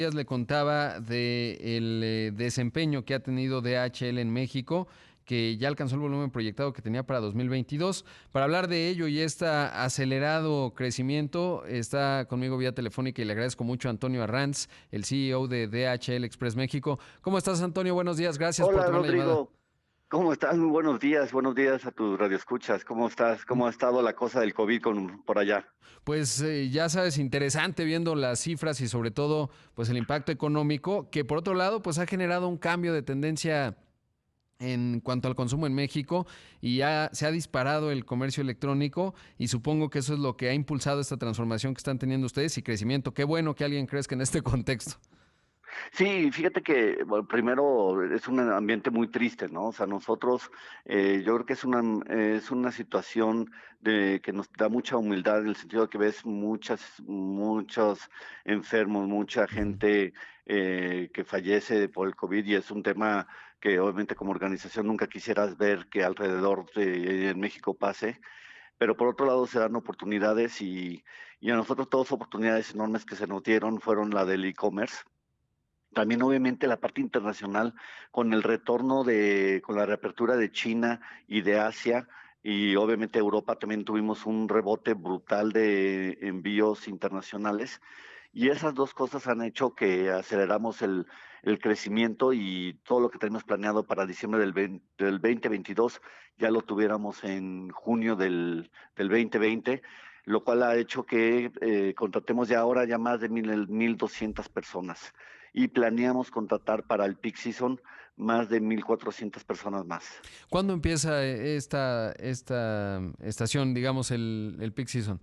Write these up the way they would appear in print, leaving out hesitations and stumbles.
días le contaba de el desempeño que ha tenido DHL en México, que ya alcanzó el volumen proyectado que tenía para 2022. Para hablar de ello y este acelerado crecimiento, está conmigo vía telefónica y le agradezco mucho a Antonio Arranz, el CEO de DHL Express México. ¿Cómo estás, Antonio? Buenos días, gracias por Hola tomar la llamada. Rodrigo, ¿cómo estás? Muy buenos días a tus radioescuchas. ¿Cómo estás? ¿Cómo ha estado la cosa del COVID por allá? Pues ya sabes, interesante viendo las cifras y sobre todo pues el impacto económico, que por otro lado pues ha generado un cambio de tendencia en cuanto al consumo en México y ya se ha disparado el comercio electrónico y supongo que eso es lo que ha impulsado esta transformación que están teniendo ustedes y crecimiento. Qué bueno que alguien crezca en este contexto. Sí, fíjate que bueno, primero es un ambiente muy triste, ¿no? O sea, nosotros, yo creo que es una situación que nos da mucha humildad en el sentido de que ves muchos enfermos, mucha Uh -huh. gente que fallece por el COVID y es un tema que obviamente como organización nunca quisieras ver que alrededor de en México pase. Pero por otro lado se dan oportunidades y a nosotros todas oportunidades enormes que se nos dieron fueron la del e-commerce. También obviamente la parte internacional con el retorno con la reapertura de China y de Asia y obviamente Europa también tuvimos un rebote brutal de envíos internacionales y esas dos cosas han hecho que aceleramos el crecimiento y todo lo que tenemos planeado para diciembre del 2022 ya lo tuviéramos en junio del 2020, lo cual ha hecho que contratemos ya ahora ya más de 1,200 personas y planeamos contratar para el peak season más de 1,400 personas más. ¿Cuándo empieza esta estación, digamos, el peak season?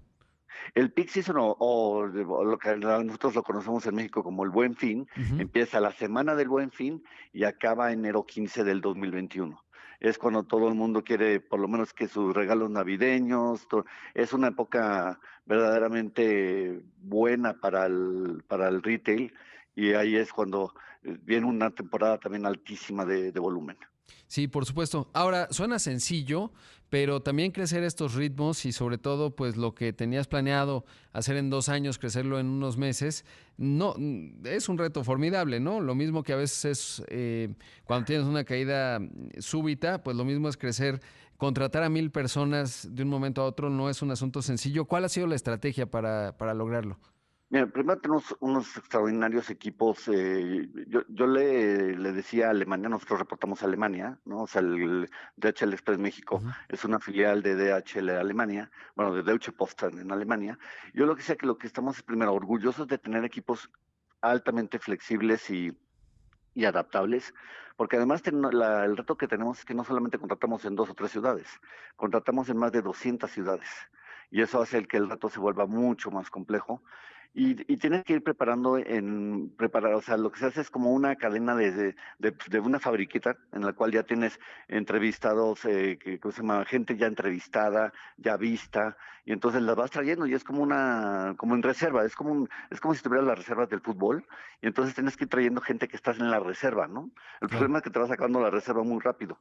El peak season o lo que nosotros lo conocemos en México como el Buen Fin, Uh -huh. empieza la semana del Buen Fin y acaba enero 15 del 2021. Es cuando todo el mundo quiere, por lo menos que sus regalos navideños, es una época verdaderamente buena para el retail y ahí es cuando viene una temporada también altísima de volumen. Sí, por supuesto. Ahora, suena sencillo, pero también crecer estos ritmos y sobre todo, pues lo que tenías planeado hacer en 2 años, crecerlo en unos meses, no, es un reto formidable, ¿no? Lo mismo que a veces es cuando tienes una caída súbita, pues lo mismo es crecer, contratar a 1,000 personas de un momento a otro no es un asunto sencillo. ¿Cuál ha sido la estrategia para lograrlo? Mira, primero tenemos unos extraordinarios equipos. Yo le decía a Alemania, nosotros reportamos a Alemania, ¿no? O sea, el DHL Express Uh México -huh. es una filial de DHL Alemania, bueno, de Deutsche Post en Alemania. Yo lo que sé que lo que estamos es primero orgullosos de tener equipos altamente flexibles y adaptables, porque además el reto que tenemos es que no solamente contratamos en dos o tres ciudades, contratamos en más de 200 ciudades, y eso hace que el reto se vuelva mucho más complejo, y tienes que ir preparar, o sea, lo que se hace es como una cadena de una fabriquita en la cual ya tienes entrevistados, ¿cómo se llama? Gente ya entrevistada, ya vista, y entonces las vas trayendo y es como en reserva, es como si tuvieras las reservas del fútbol, y entonces tienes que ir trayendo gente que estás en la reserva, ¿no? El Claro. problema es que te va sacando la reserva muy rápido.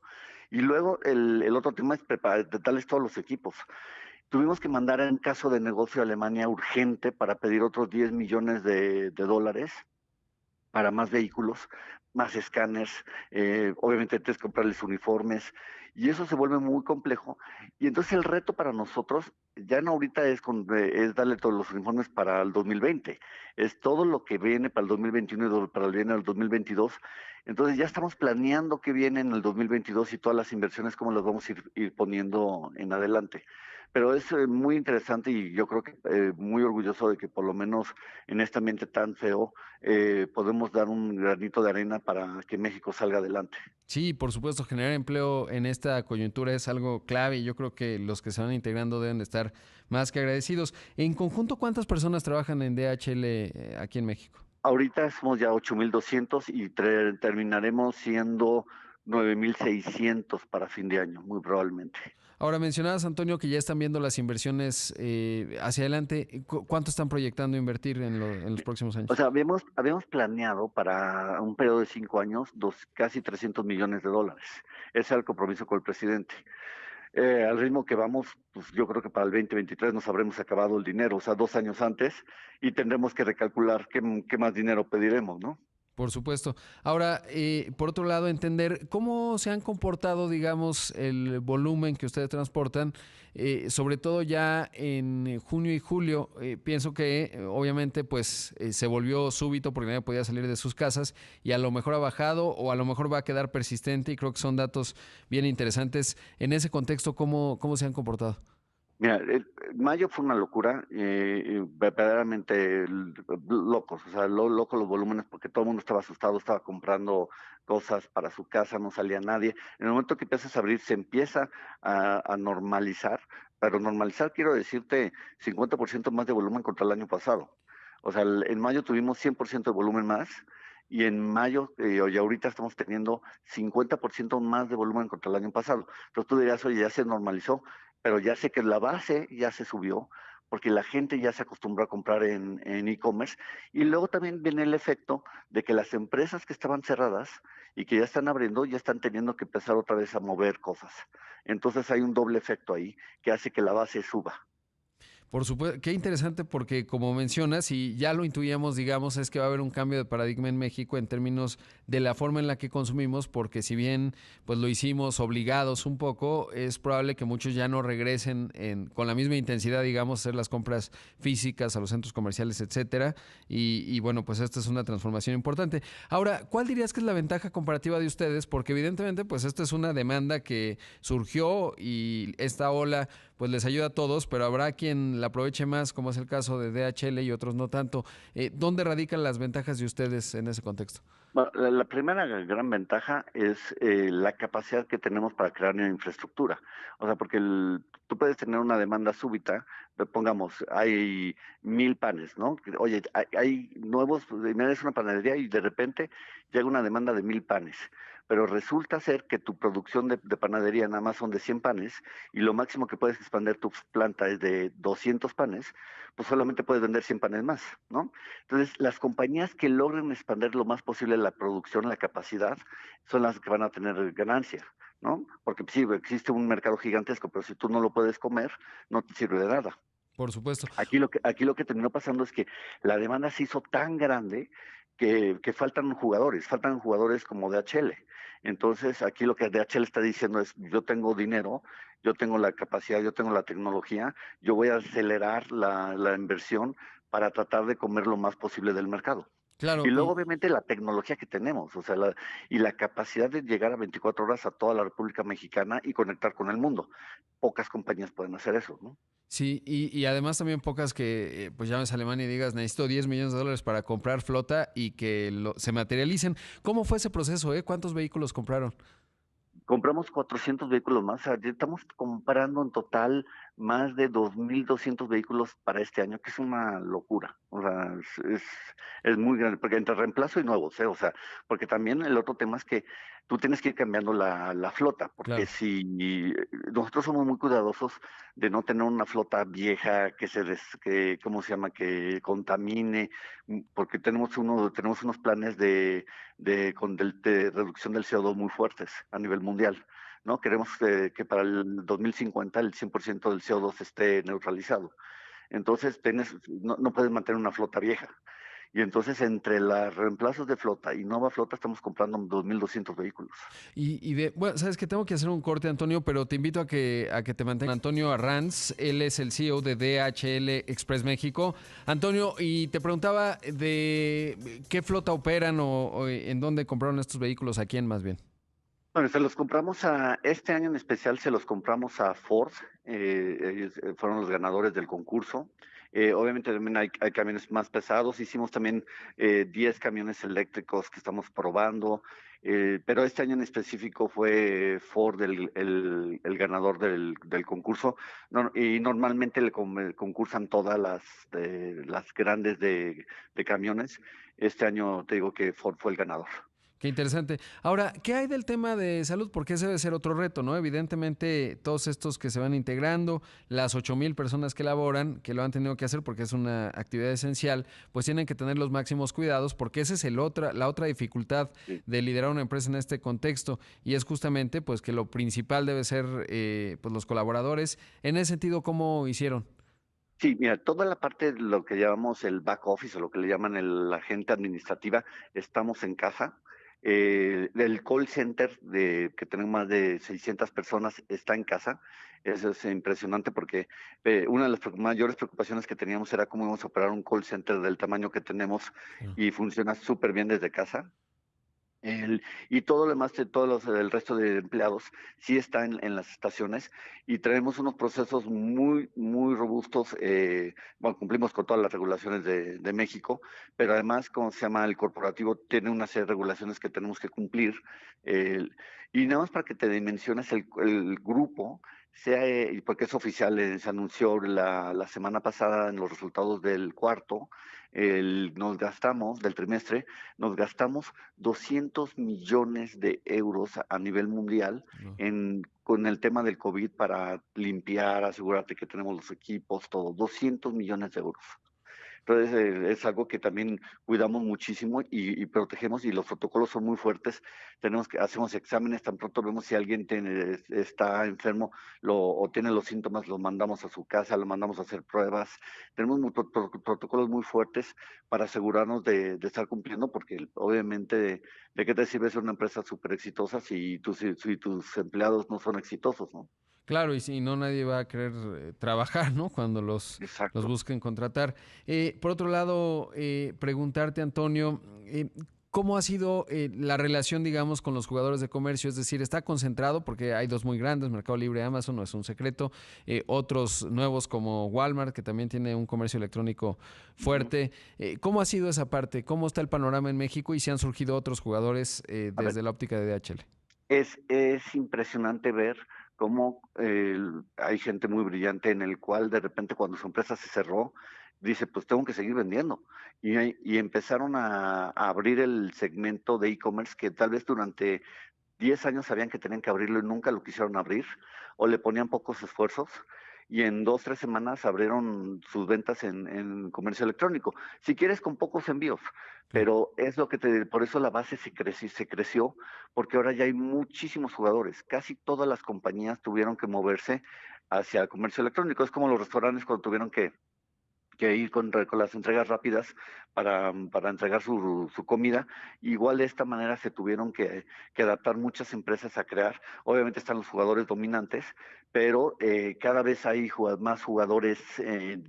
Y luego el otro tema es preparar, darles todos los equipos. Tuvimos que mandar en caso de negocio a Alemania urgente para pedir otros 10 millones de dólares para más vehículos, más escáneres, obviamente tienes que comprarles uniformes, y eso se vuelve muy complejo. Y entonces el reto para nosotros ya no ahorita es darle todos los uniformes para el 2020, es todo lo que viene para el 2021 y para el viene el 2022. Entonces ya estamos planeando qué viene en el 2022 y todas las inversiones, cómo las vamos a ir poniendo en adelante. Pero es muy interesante y yo creo que muy orgulloso de que por lo menos en este ambiente tan feo podemos dar un granito de arena para que México salga adelante. Sí, por supuesto, generar empleo en esta coyuntura es algo clave y yo creo que los que se van integrando deben de estar más que agradecidos. En conjunto, ¿cuántas personas trabajan en DHL aquí en México? Ahorita somos ya 8,200 y terminaremos siendo 9,600 para fin de año, muy probablemente. Ahora, mencionabas, Antonio, que ya están viendo las inversiones hacia adelante. ¿Cuánto están proyectando invertir en los próximos O años? sea, habíamos planeado para un periodo de 5 años casi 300 millones de dólares. Ese era el compromiso con el presidente. Al ritmo que vamos, pues yo creo que para el 2023 nos habremos acabado el dinero, o sea, 2 años antes, y tendremos que recalcular qué más dinero pediremos, ¿no? Por supuesto. Ahora, por otro lado, entender cómo se han comportado, digamos, el volumen que ustedes transportan, sobre todo ya en junio y julio. Pienso que obviamente pues se volvió súbito porque nadie podía salir de sus casas y a lo mejor ha bajado o a lo mejor va a quedar persistente y creo que son datos bien interesantes. En ese contexto, ¿cómo se han comportado? Mira, mayo fue una locura, verdaderamente locos, o sea, loco los volúmenes porque todo el mundo estaba asustado, estaba comprando cosas para su casa, no salía nadie. En el momento que empiezas a abrir, se empieza a normalizar, pero normalizar quiero decirte 50% más de volumen contra el año pasado. O sea, en mayo tuvimos 100% de volumen más y en mayo, y ahorita estamos teniendo 50% más de volumen contra el año pasado. Entonces tú dirías, oye, ya se normalizó, pero ya sé que la base ya se subió porque la gente ya se acostumbró a comprar en e-commerce y luego también viene el efecto de que las empresas que estaban cerradas y que ya están abriendo ya están teniendo que empezar otra vez a mover cosas. Entonces hay un doble efecto ahí que hace que la base suba. Por supuesto, qué interesante porque como mencionas y ya lo intuíamos, digamos, es que va a haber un cambio de paradigma en México en términos de la forma en la que consumimos, porque si bien pues lo hicimos obligados un poco, es probable que muchos ya no regresen con la misma intensidad, digamos, a hacer las compras físicas a los centros comerciales, etcétera. Y bueno, pues esta es una transformación importante. Ahora, ¿cuál dirías que es la ventaja comparativa de ustedes? Porque evidentemente, pues esta es una demanda que surgió y esta ola pues les ayuda a todos, pero habrá quien la aproveche más, como es el caso de DHL y otros no tanto. ¿Dónde radican las ventajas de ustedes en ese contexto? Bueno, la primera gran ventaja es la capacidad que tenemos para crear una infraestructura. O sea, porque tú puedes tener una demanda súbita, pongamos, hay 1,000 panes, ¿no? Oye, hay nuevos, es una panadería y de repente llega una demanda de 1,000 panes. Pero resulta ser que tu producción de panadería nada más son de 100 panes y lo máximo que puedes expandir tu planta es de 200 panes, pues solamente puedes vender 100 panes más, ¿no? Entonces, las compañías que logren expandir lo más posible la producción, la capacidad, son las que van a tener ganancia, ¿no? Porque sí, existe un mercado gigantesco, pero si tú no lo puedes comer, no te sirve de nada. Por supuesto. Aquí lo que terminó pasando es que la demanda se hizo tan grande que faltan jugadores como DHL. Entonces, aquí lo que DHL está diciendo es, yo tengo dinero, yo tengo la capacidad, yo tengo la tecnología, yo voy a acelerar la inversión para tratar de comer lo más posible del mercado. Y Claro, luego, obviamente, la tecnología que tenemos, o sea, y la capacidad de llegar a 24 horas a toda la República Mexicana y conectar con el mundo. Pocas compañías pueden hacer eso, ¿no? sí, y además también pocas que pues llames a Alemania y digas, necesito 10 millones de dólares para comprar flota y que se materialicen. ¿Cómo fue ese proceso? ¿Cuántos vehículos compraron? Compramos 400 vehículos más. O sea, ya estamos comprando en total más de 2,200 vehículos para este año, que es una locura. O sea, es muy grande, porque entre reemplazo y nuevos, ¿eh? O sea, porque también el otro tema es que tú tienes que ir cambiando la flota, porque Claro. si nosotros somos muy cuidadosos de no tener una flota vieja que ¿cómo se llama? Que contamine, porque tenemos unos planes de reducción del CO2 muy fuertes a nivel mundial, ¿no? Queremos que para el 2050 el 100% del CO2 esté neutralizado. Entonces, no puedes mantener una flota vieja. Y entonces, entre los reemplazos de flota y nueva flota, estamos comprando 2,200 vehículos. Bueno, sabes que tengo que hacer un corte, Antonio, pero te invito a que te mantengas. Antonio Arranz, él es el CEO de DHL Express México. Antonio, y te preguntaba de qué flota operan o en dónde compraron estos vehículos, a quién más bien. Bueno, este año en especial se los compramos a Ford, ellos fueron los ganadores del concurso. Obviamente también hay camiones más pesados, hicimos también 10 camiones eléctricos que estamos probando, pero este año en específico fue Ford el ganador del concurso. Y normalmente concursan todas las grandes de camiones. Este año te digo que Ford fue el ganador. Qué interesante. Ahora, ¿qué hay del tema de salud? Porque ese debe ser otro reto, ¿no? Evidentemente, todos estos que se van integrando, las 8,000 personas que laboran, que lo han tenido que hacer porque es una actividad esencial, pues tienen que tener los máximos cuidados, porque esa es la otra dificultad Sí. de liderar una empresa en este contexto, y es justamente pues que lo principal debe ser pues los colaboradores. En ese sentido, ¿cómo hicieron? Sí, mira, toda la parte de lo que llamamos el back office o lo que le llaman la gente administrativa, estamos en casa. El call center que tenemos más de 600 personas está en casa. Eso es impresionante porque una de las mayores preocupaciones que teníamos era cómo íbamos a operar un call center del tamaño que tenemos Claro. y funciona súper bien desde casa. Y todo lo demás, el resto de empleados sí está en las estaciones y traemos unos procesos muy, muy robustos. Bueno, cumplimos con todas las regulaciones de México, pero además, como se llama, el corporativo tiene una serie de regulaciones que tenemos que cumplir. eh, y nada más para que te dimensiones el grupo, y porque es oficial, se anunció la semana pasada en los resultados del cuarto, nos gastamos del trimestre, nos gastamos 200 millones de euros a nivel mundial No. con el tema del COVID para limpiar, asegurarte que tenemos los equipos, todo, 200 millones de euros. Entonces, es algo que también cuidamos muchísimo y protegemos y los protocolos son muy fuertes. Hacemos exámenes, tan pronto vemos si alguien está enfermo o tiene los síntomas, lo mandamos a su casa, lo mandamos a hacer pruebas. Tenemos protocolos muy fuertes para asegurarnos de estar cumpliendo, porque obviamente de qué te sirve ser una empresa súper exitosa si tus empleados no son exitosos, ¿no? Claro, y si no, nadie va a querer trabajar, ¿no? Cuando los Exacto. busquen contratar. Por otro lado, preguntarte, Antonio, ¿cómo ha sido la relación, digamos, con los jugadores de comercio? Es decir, ¿está concentrado? Porque hay dos muy grandes, Mercado Libre y Amazon, no es un secreto. Otros nuevos como Walmart, que también tiene un comercio electrónico Ujú. fuerte. ¿Cómo ha sido esa parte? ¿Cómo está el panorama en México? Y si han surgido otros jugadores A ver, desde la óptica de DHL. es impresionante ver cómo hay gente muy brillante en el cual de repente cuando su empresa se cerró, dice, pues tengo que seguir vendiendo. Y empezaron a abrir el segmento de e-commerce que tal vez durante 10 años sabían que tenían que abrirlo y nunca lo quisieron abrir, o le ponían pocos esfuerzos, y en 2, 3 semanas abrieron sus ventas en comercio electrónico. Si quieres, con pocos envíos, Claro. pero es lo que por eso la base se creció, porque ahora ya hay muchísimos jugadores. Casi todas las compañías tuvieron que moverse hacia el comercio electrónico. Es como los restaurantes cuando tuvieron que ir con las entregas rápidas para entregar su comida. Igual de esta manera se tuvieron que adaptar muchas empresas a crear. Obviamente están los jugadores dominantes, pero cada vez hay más jugadores,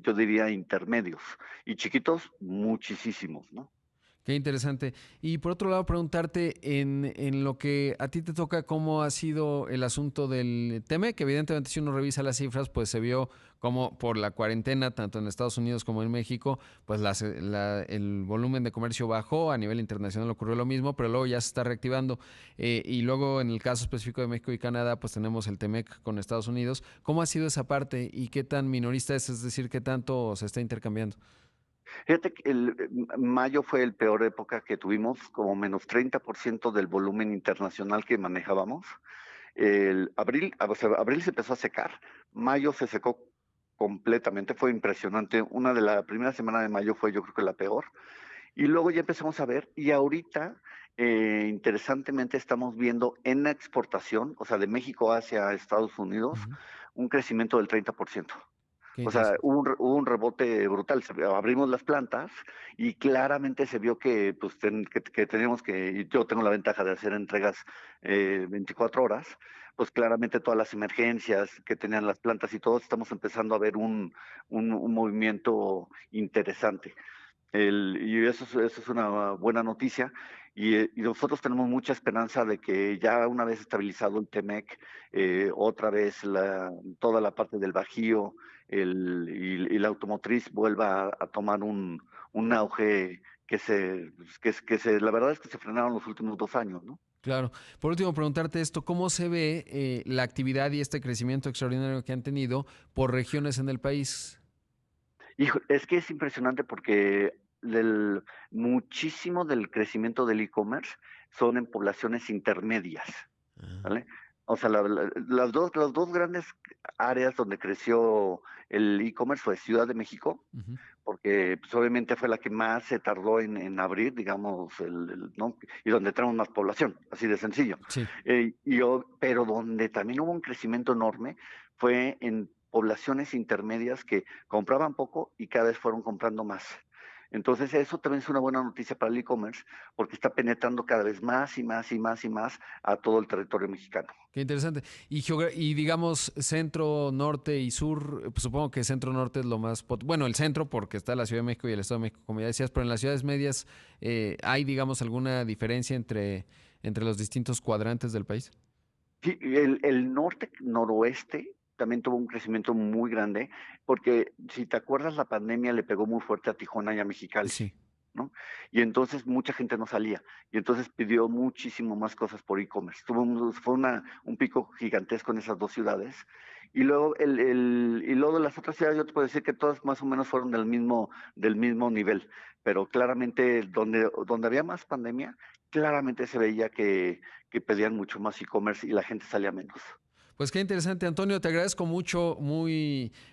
yo diría, intermedios. Y chiquitos, muchísimos, ¿no? Qué interesante. Y por otro lado, preguntarte en lo que a ti te toca, ¿cómo ha sido el asunto del TEMEC? Que evidentemente si uno revisa las cifras, pues se vio como por la cuarentena, tanto en Estados Unidos como en México, pues el volumen de comercio bajó, a nivel internacional ocurrió lo mismo, pero luego ya se está reactivando. Y luego en el caso específico de México y Canadá, pues tenemos el TEMEC con Estados Unidos. ¿Cómo ha sido esa parte y qué tan minorista es decir, qué tanto se está intercambiando? Fíjate que mayo fue el peor época que tuvimos, como menos 30% del volumen internacional que manejábamos. Abril se empezó a secar, mayo se secó completamente, fue impresionante. Una de la primera semana de mayo fue yo creo que la peor. Y luego ya empezamos a ver, y ahorita, interesantemente, estamos viendo en la exportación, o sea, de México hacia Estados Unidos, Ujú. un crecimiento del 30%. Qué O sea, interesante. hubo un rebote brutal. Abrimos las plantas y claramente se vio que, pues, que teníamos y yo tengo la ventaja de hacer entregas 24 horas, pues claramente todas las emergencias que tenían las plantas y todos estamos empezando a ver un movimiento interesante. Y eso es una buena noticia. Y nosotros tenemos mucha esperanza de que ya una vez estabilizado el TEMEC, otra vez toda la parte del Bajío y la automotriz vuelva a tomar un auge la verdad es que se frenaron los últimos 2 años, ¿no? Claro. Por último, preguntarte esto, ¿cómo se ve la actividad y este crecimiento extraordinario que han tenido por regiones en el país? Hijo, es que es impresionante porque del muchísimo del crecimiento del e-commerce son en poblaciones intermedias, Ah, ¿vale? O sea, las dos grandes áreas donde creció el e-commerce fue Ciudad de México, ujú. porque pues, obviamente fue la que más se tardó en abrir, digamos, ¿no? Y donde tenemos más población, así de sencillo. Sí. Pero donde también hubo un crecimiento enorme fue en poblaciones intermedias que compraban poco y cada vez fueron comprando más. Entonces, eso también es una buena noticia para el e-commerce, porque está penetrando cada vez más y más y más y más a todo el territorio mexicano. Qué interesante. Y digamos, centro, norte y sur, pues supongo que centro norte es lo más... Bueno, el centro porque está la Ciudad de México y el Estado de México, como ya decías, pero en las ciudades medias, ¿hay, digamos, alguna diferencia entre los distintos cuadrantes del país? Sí, el norte, noroeste también tuvo un crecimiento muy grande, porque si te acuerdas, la pandemia le pegó muy fuerte a Tijuana y a Mexicali, Sí. ¿no? Y entonces mucha gente no salía, y entonces pidió muchísimo más cosas por e-commerce. Fue un pico gigantesco en esas dos ciudades. Y luego las otras ciudades, yo te puedo decir que todas más o menos fueron del mismo nivel, pero claramente donde había más pandemia, claramente se veía que pedían mucho más e-commerce y la gente salía menos. Pues qué interesante, Antonio, te agradezco mucho,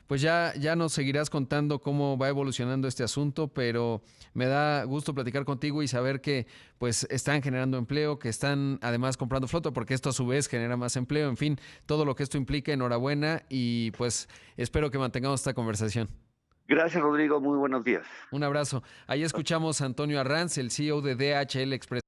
pues ya nos seguirás contando cómo va evolucionando este asunto, pero me da gusto platicar contigo y saber que pues están generando empleo, que están además comprando flota, porque esto a su vez genera más empleo, en fin, todo lo que esto implica, enhorabuena y pues espero que mantengamos esta conversación. Gracias, Rodrigo. Muy buenos días. Un abrazo. Ahí escuchamos a Antonio Arranz, el CEO de DHL Express.